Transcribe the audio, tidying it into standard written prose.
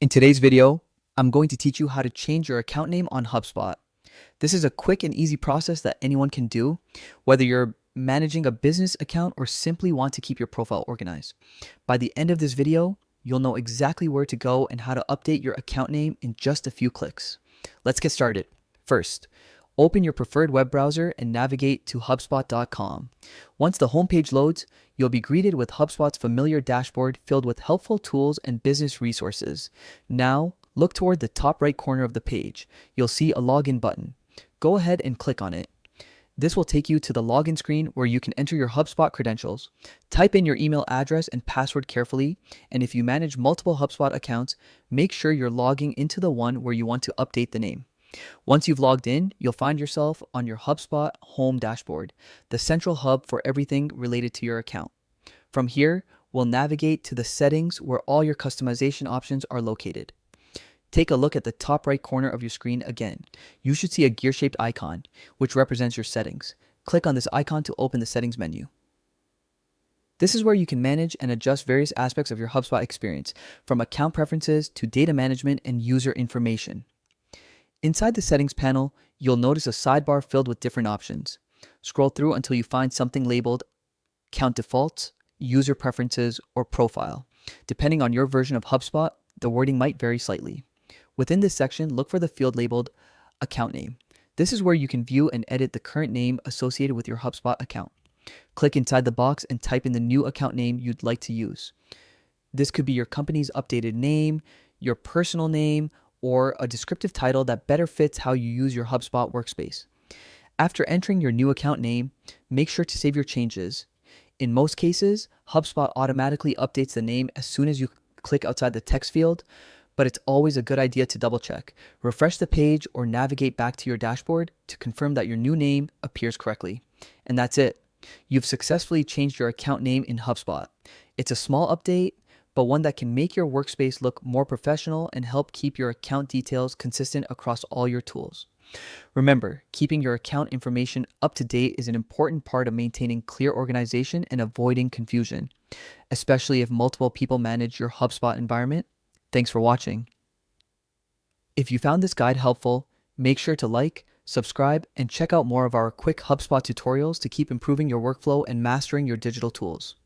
In today's video, I'm going to teach you how to change your account name on Hubspot. This is a quick and easy process that anyone can do, whether you're managing a business account or simply want to keep your profile organized. By the end of this video, you'll know exactly where to go and how to update your account name in just a few clicks. Let's get started. First, open your preferred web browser and navigate to hubspot.com. Once the homepage loads, you'll be greeted with HubSpot's familiar dashboard filled with helpful tools and business resources. Now, look toward the top right corner of the page. You'll see a login button. Go ahead and click on it. This will take you to the login screen where you can enter your HubSpot credentials. Type in your email address and password carefully, and if you manage multiple HubSpot accounts, make sure you're logging into the one where you want to update the name. Once you've logged in, you'll find yourself on your HubSpot home dashboard, the central hub for everything related to your account. From here, we'll navigate to the settings where all your customization options are located. Take a look at the top right corner of your screen again. You should see a gear-shaped icon, which represents your settings. Click on this icon to open the settings menu. This is where you can manage and adjust various aspects of your HubSpot experience, from account preferences to data management and user information. Inside the settings panel, you'll notice a sidebar filled with different options. Scroll through until you find something labeled Account Defaults, User Preferences, or Profile. Depending on your version of HubSpot, the wording might vary slightly. Within this section, look for the field labeled Account Name. This is where you can view and edit the current name associated with your HubSpot account. Click inside the box and type in the new account name you'd like to use. This could be your company's updated name, your personal name, or a descriptive title that better fits how you use your HubSpot workspace. After entering your new account name, make sure to save your changes. In most cases, HubSpot automatically updates the name as soon as you click outside the text field, but it's always a good idea to double check. Refresh the page or navigate back to your dashboard to confirm that your new name appears correctly. And that's it. You've successfully changed your account name in HubSpot. It's a small update, but one that can make your workspace look more professional and help keep your account details consistent across all your tools. Remember, keeping your account information up to date is an important part of maintaining clear organization and avoiding confusion, especially if multiple people manage your HubSpot environment. Thanks for watching. If you found this guide helpful, make sure to like, subscribe, and check out more of our quick HubSpot tutorials to keep improving your workflow and mastering your digital tools.